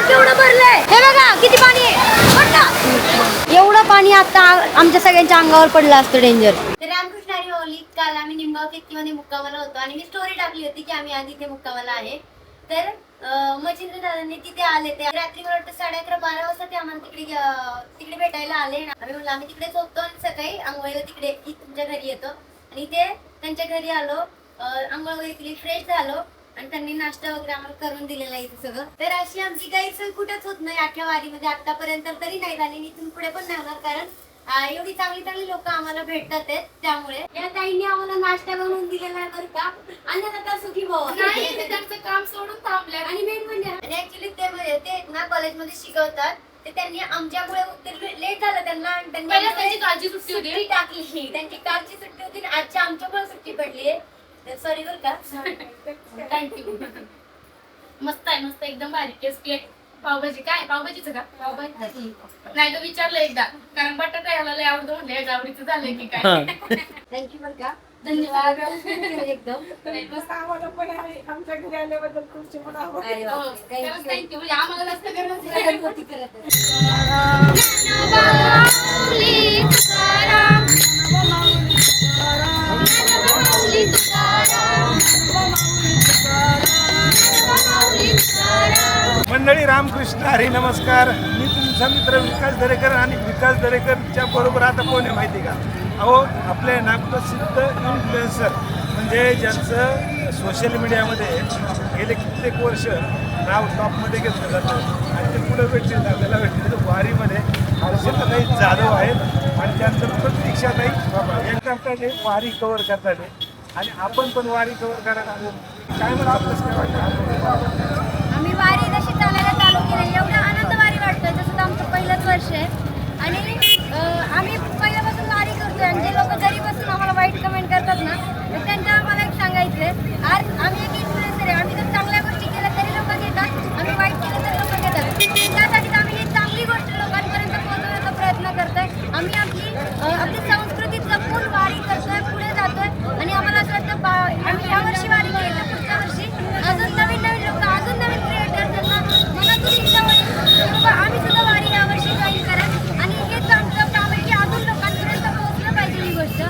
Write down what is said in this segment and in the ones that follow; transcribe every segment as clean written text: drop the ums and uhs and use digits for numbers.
केवढं भरलंय, हे बघा किती पाणी आहे. एवढं पाणी आता आमच्या सगळ्यांच्या अंगावर पडलं असतं डेंजर. तर रामकृष्ण हरी माऊली, काल आम्ही निमगाव केतकीमध्ये मुक्कामाला होतो आणि मी स्टोरी टाकली होती की आम्ही आज इथे मुक्कामाला आहे. तर मच्छिंद्र दादांनी तिथे आले, ते रात्री मला वाटतं 11:30-12 वाजता ते आम्हाला तिकडे भेटायला आले. आम्ही म्हणलं आम्ही तिकडेच होतो आणि सकाळी आंघोळीला तिकडे तुमच्या घरी येतो. आणि ते त्यांच्या घरी आलो, आंघोळ वगैरे केली, फ्रेश झालो आणि त्यांनी नाश्ता वगैरे आम्हाला करून दिलेला आहे सगळं. तर अशी आमची काही कुठेच होत नाही आठव्या वारीमध्ये आतापर्यंत तरी नाही झाली, इथून पुढे पण नाही होणार. कारण एवढी चांगली लोक आम्हाला भेटतात आहेत. त्यामुळे या ताईंनी आम्हाला नाश्ता बनवून दिलेला आहे बरं का. अन्नदाता सुखी भव नाही, त्यांचं काम सोडून थांबले. आणि मेन म्हणजे ऍक्च्युली ते ना कॉलेजमध्ये शिकवतात. ते त्यांनी आमच्यामुळे लेट झालं त्यांना, त्यांची काळजी सुट्टी टाकली. त्यांची कालची सुट्टी होती आणि आजच्या आमच्यामुळे सुट्टी पडली. सॉरी बरं का. थँक्यू. मस्त आहे, मस्त एकदम भारी. टेस्टी आहे. पावभाजी काय पावभाजीचं का? पावभाजी नाही तर विचारलं एकदा, कारण बटाटा याला लय आवडतो म्हणले, आवडीचं झालंय की काय. थँक्यू बरं का. धन्यवाद. एकदम आम्हाला पण आहे, आमच्या घरी आल्याबद्दल खूप छान आवडतं. थँक्यू. म्हणजे आम्हाला जास्त गरज मंडळी, रामकृष्ण हरी नमस्कार. मी तुमचा मित्र विकास दरेकर आणि विकास दरेकरच्या बरोबर आता कोण आहे माहिती का? अहो, आपले नागप्रसिद्ध इन्फ्लुएन्सर म्हणजे ज्यांचं सोशल मीडियामध्ये गेले कित्येक वर्ष नाव टॉपमध्ये घेतलं जातं आणि ते पुढे भेटतील आपल्याला भेटतील. वारीमध्ये हर्षताई जाधव आहेत आणि त्यानंतर प्रतीक्षाताई यांच्याकडे ते वारी कव्हर करतात आणि आपण पण वारी कव्हर करायला आलो. काय म्हणतो आपलं काय वाटतं? आम्ही वारी जशी चालायला चालू केली, एवढा आनंद वारी वाटतोय. जसं आमचं पहिलंच वर्ष आहे आणि आम्ही पहिल्यापासून वारी करतोय. आणि जे लोक घरी बसून आम्हाला वाईट कमेंट करतात ना, तर त्यांच्या मला एक सांगायचं आहे, आज आम्ही एक इन्फ्लुएन्सर आहे. आम्ही जर चांगल्या गोष्टी केल्या तरी लोक घेतात, आम्ही वाईट केलं तरी लोक घेतात. त्यासाठी आम्ही ही चांगली गोष्ट लोकांपर्यंत पोहोचवण्याचा प्रयत्न करतोय. आम्ही आपली संस्कृती जपून वारी करतोय, पुढे जातोय. आणि आम्हाला असं वाटतं आम्ही यावर्षी वारी केली तर पुढच्या वर्षी अजून नवीन लोक, अजून नवीन क्रिएटर त्यांना मनातून इच्छा होईल आम्ही सुद्धा वारी यावर्षी जॉईन करा. आणि हेच आमचं काम आहे की अजून लोकांपर्यंत पोहोचलं पाहिजे ही गोष्ट.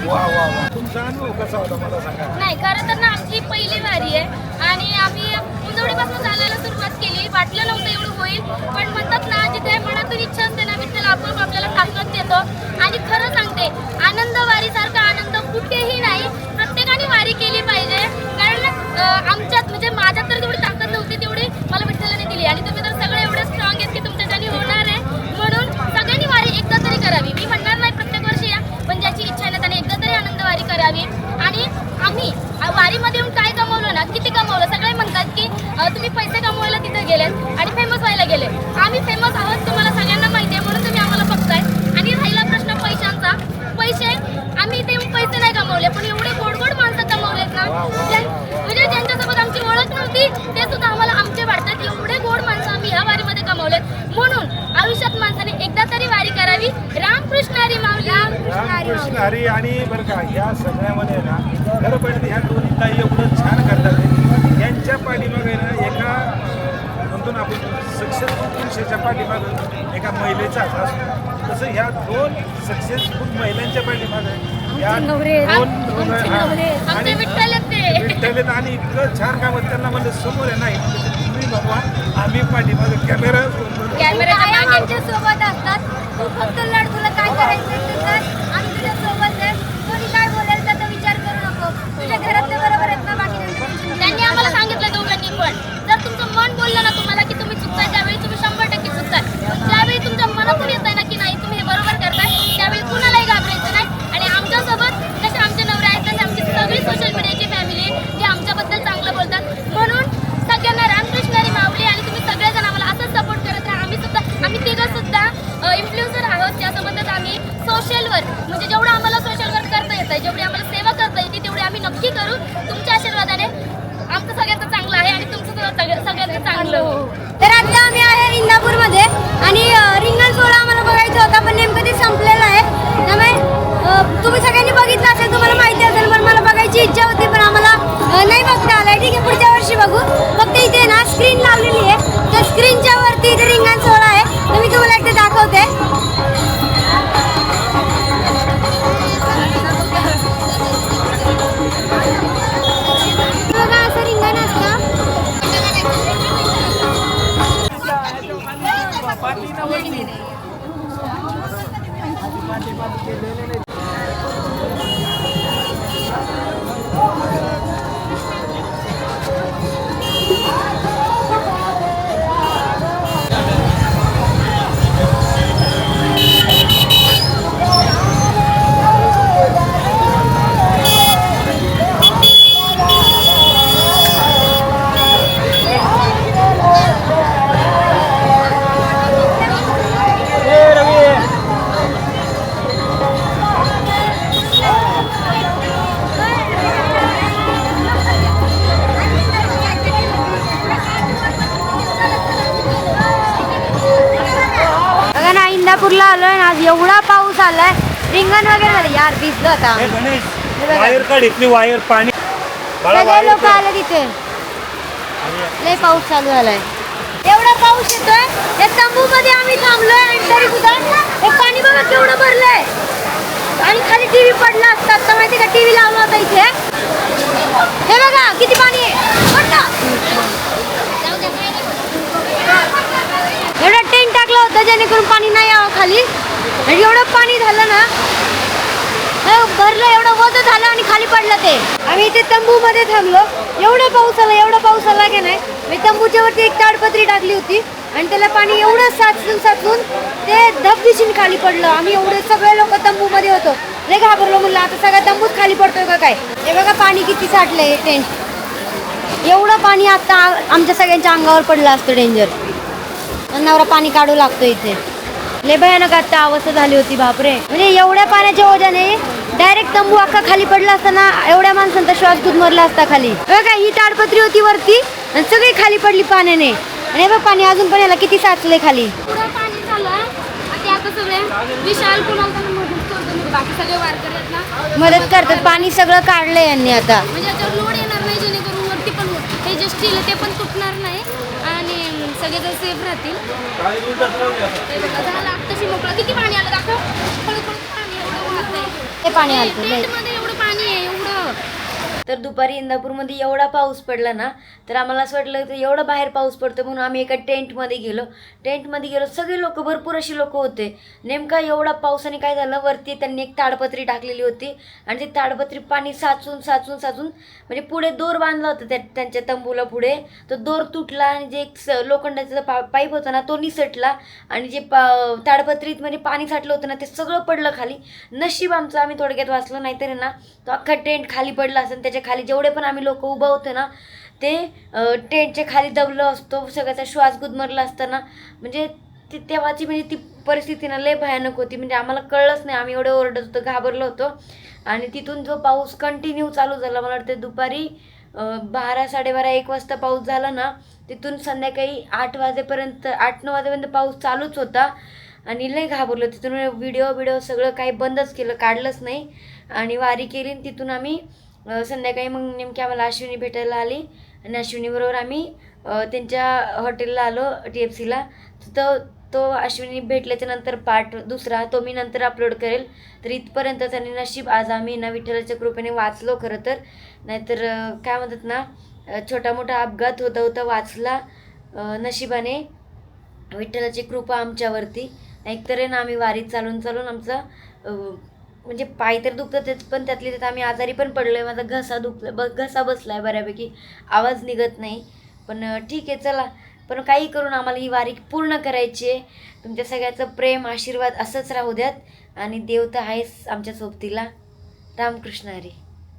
वा वा वा. तुमचा अनुभव कसा होता मला सांगा. नाही, खरं तर ना आमची पहिली वारी आहे आणि आम्ही उंजवडीपासून चालायला सुरुवात केली. वाटलं नव्हतं एवढं होईल, पण म्हणतात ना जिथे मनातून इच्छा असते ना विठ्ठल आपोआप आपल्याला ताकद देतो. आणि खरं सांगते, आनंद वारीसारखा आनंद कुठेही नाही. प्रत्येकाने वारी केली पाहिजे, कारण आमच्यात म्हणजे माझ्यात तर तेवढी ताकद नव्हती तेवढी मला विठ्ठलाने दिली. आणि तुम्ही तर सगळे एवढे स्ट्रॉंग आहेत की तुमच्याच्याने होणार आहे. म्हणून सगळ्यांनी वारी एकदा तरी करावी. मी म्हणणार नाही प्रत्येक वर्षी या, पण ज्याची इच्छा आहे ना त्याने एकदा तरी आनंद वारी करावी. आणि आम्ही वारीमध्ये येऊन काय कमवलं ना, किती कमवलं. सगळे म्हणतात की तुम्ही पैसे कमवायला तिथे गेलेत आणि फेमस व्हायला गेले. आम्ही फेमस आहोत, तुम्हाला सगळ्यांना माहिती आहे, म्हणून तुम्ही आम्हाला बघताय. आणि राहिला प्रश्न पैशांचा, पैसे आम्ही ते पैसे नाही कमवले, पण एवढे गोड माणसं कमवलेत ना, म्हणजे ज्यांच्यासोबत आमची ओळख नव्हती ते सुद्धा आम्हाला आमचे वाटतात. एवढे गोड माणसं आम्ही ह्या वारीमध्ये कमवलेत. म्हणून आयुष्यात माणसाने एकदा तरी वारी करावी. रामकृष्ण हरी माऊली. रामकृष्ण हरी. आणि बरं का, या सगळ्यामध्ये ना खरं पाहिजे ह्या दोन्ही ताई एवढं छान करतात. यांच्या पाठीमागे ना एका म्हणतो ना आपण सक्सेसफुल पुरुषाच्या पाठीमागं एका महिलेचा हात असतो, तसं ह्या दोन सक्सेसफुल महिलांच्या पाठीमागं या दोन आमचे विठ्ठल विठ्ठल आणि इतकं छान काम त्यांना म्हणजे समोर आहे नाही तुम्ही बाबा आम्ही पाठीमागं कॅमेऱ्याच्या सोबत असतात. तू फक्त लढ, तुला काय करायचं तर आम्ही तुझ्या सोबत आहे. कोणी काय बोलेल त्याचा विचार करू नको. तुझ्या घरातल्या बरोबर आहेत ना बाकी. त्यांनी आम्हाला सांगितलं दोघांनी पण, जर तुमचं मन बोललं ना तुम्हाला की तुम्ही चुकताय, त्यावेळी तुम्ही 100% चुकताय. ज्यावेळी तुमच्या मनातून येत आहे ना की नाही तुम्ही हे बरोबर करताय, त्यावेळी कुणालाही घाबरायचं नाही. आणि आमच्यासोबत जसे आमचे नवरे आहेत तसे आमची सगळी सोशल मीडियाची फॅमिली आहे जी आमच्याबद्दल चांगलं बोलतात. म्हणून सगळ्यांना रामकृष्ण हरी माऊली. आणि तुम्ही सगळेजण आम्हाला असंच सपोर्ट करत राहा. आम्ही तिघं सुद्धा इन्फ्लुएन्सर आहोत, त्यासोबतच आम्ही सोशलवर म्हणजे जेवढं आम्हाला सोशल वर्क करता येतं, जेवढी आम्हाला सेवा करता येते तेवढी आम्ही नक्की करू. तुमच्या आशीर्वादाने आमचं सगळ्यांचं चांगलं आहे आणि तुमचं सगळ्यांचं चांगलं हो. तर आता आम्ही आहे इंदापूरमध्ये आणि रिंगण सोहळा आम्हाला बघायचा होता, पण नेमकं ते संपलेलं आहे. त्यामुळे तुम्ही सगळ्यांनी बघितलं असेल, तुम्हाला माहिती असेल, पण मला बघायची इच्छा होती पण आम्हाला नाही बघता आलं. ठीक आहे, पुढच्या वर्षी बघू. फक्त इथे ना स्क्रीन लावलेली आहे, त्या स्क्रीनच्या बघा ना, इंदापूरला आलोय ना, आज एवढा पाऊस आलाय, रिंगण वगैरे झालं यार, भिजलो आता. वायर काढ इथली वायर पाणी सगळे लोक आले तिथे, लय पाऊस चालू झालाय. एवढा पाऊस येतोय, या तंबू मध्ये आम्ही थांबलोय आणि तरी सुद्धा हे पाणी बघा केवढं भरलंय. आणि खाली टीव्ही पडला असता, आता माहिती का टीव्ही लावला होता इथे. हे बघा किती पाणी आहे, एवढं टेंट टाकलं होतं जेणेकरून पाणी नाही यावं खाली. आणि एवढं पाणी झालं ना, भरलं, एवढं वजन झालं आणि खाली पडलं ते. आम्ही इथे तंबू मध्ये थांबलो, एवढा पाऊस आला की नाही. मी तंबूच्या वरती एक ताडपत्री टाकली होती आणि त्याला पाणी एवढं साचून ते धबधीशीन खाली पडलं. आम्ही एवढे सगळे लोक तंबू मध्ये होतो, लय घाबरलो. म्हणलं आता सगळा तंबूच खाली पडतोय का काय. हे बघा पाणी किती साठलंय टेंट. एवढं पाणी आता आमच्या सगळ्यांच्या अंगावर पडलं असतं डेंजर. नवरा पाणी काढू लागतो इथे, लय भयानक आता अवस्था झाली होती बापरे. म्हणजे एवढ्या पाण्याच्या ओझ्याने डायरेक्ट तंबू अख्खा खाली पडला असताना एवढ्या माणसांचा श्वास गुदमरला असता खाली. बघा ही ताडपत्री होती वरती आणि सगळी खाली पडली पाण्याने. आणि बघ पाणी अजून पण याला किती साचलंय खाली. पुढं पाणी झालं आणि आता सगळे विशाल कुणाला मदत करतो, बाकी सगळे वारकरी आहेत ना मदत करतात. पाणी सगळं काढलंय यांनी आता. म्हणजे याच्यावर लोड येणार नाही, जेणेकरून वरती पण हे जे स्टील ते पण तुटणार नाही आणि सगळेजण सेफ राहतील. हे बघा, झालं आत्ताशी मोकळं. किती पाणी आलं दाखव, खळखळ पाणी एवढं वाहतंय. ते पाणी आलं टेंटमध्ये एवढं पाणी आहे एवढं. तर दुपारी इंदापूरमध्ये एवढा पाऊस पडला ना, तर आम्हाला असं वाटलं की एवढा बाहेर पाऊस पडतो म्हणून आम्ही एका टेंटमध्ये गेलो. सगळे लोक, भरपूर अशी लोक होते. नेमका एवढा पावसाने काय झालं, वरती त्यांनी एक ताडपत्री टाकलेली होती आणि ती ताडपत्री पाणी साचून म्हणजे पुढे दोर बांधला होता त्यांच्या तंबूला. पुढे तो दोर तुटला आणि जे एक लोखंडाचा पाईप होता ना तो निसटला आणि जे ताडपत्रीत म्हणजे पाणी साठलं होतं ना ते सगळं पडलं खाली. नशीब आमचं, आम्ही थोडक्यात वाचलो, नाहीतरी ना तो अख्खा टेंट खाली पडला असेल. त्याच्या खाली जेवढे पण आम्ही लोक उभं होतो ना ते टेंटच्या खाली दबलं असतो, सगळ्याचा श्वास गुदमरला असताना. म्हणजे तेव्हाची म्हणजे ती परिस्थिती ना लय भयानक होती. म्हणजे आम्हाला कळलंच नाही, आम्ही एवढं ओरडत होतो, घाबरलो होतो. आणि तिथून जो पाऊस कंटिन्यू चालू झाला, मला वाटतं दुपारी 12, 12:30, 1 वाजता पाऊस झाला ना, तिथून संध्याकाळी 8 वाजेपर्यंत, 8-9 वाजेपर्यंत पाऊस चालूच होता. आणि लय घाबरलो. तिथून व्हिडिओ सगळं काही बंदच केलं, काढलंच नाही. आणि वारी केली. तिथून आम्ही संध्याकाळी मग नेमकी आम्हाला अश्विनी भेटायला आली आणि अश्विनीबरोबर आम्ही त्यांच्या हॉटेलला आलो, TFCला. तो अश्विनी भेटल्याच्या नंतर पार्ट दुसरा तो मी नंतर अपलोड करेल. तर इथपर्यंतच. आणि नशीब आज आम्ही ना विठ्ठलाच्या कृपेने वाचलो खरं तर. नाहीतर काय म्हणतात ना, छोटा मोठा अपघात होता वाचला नशिबाने. विठ्ठलाची कृपा आमच्यावरती. एकतर आहे ना आम्ही वारीत चालून आमचा म्हणजे पाय तर दुखतातच, पण त्यातली त्यात आम्ही आजारी पण पडलो आहे. माझा घसा बसला आहे बऱ्यापैकी, आवाज निघत नाही. पण ठीक आहे, चला. पण काही करून आम्हाला ही वारी पूर्ण करायची आहे. तुमच्या सगळ्याचं प्रेम, आशीर्वाद असंच राहू द्यात. आणि देव तर आहेच आमच्या सोबतीला. रामकृष्ण हरी.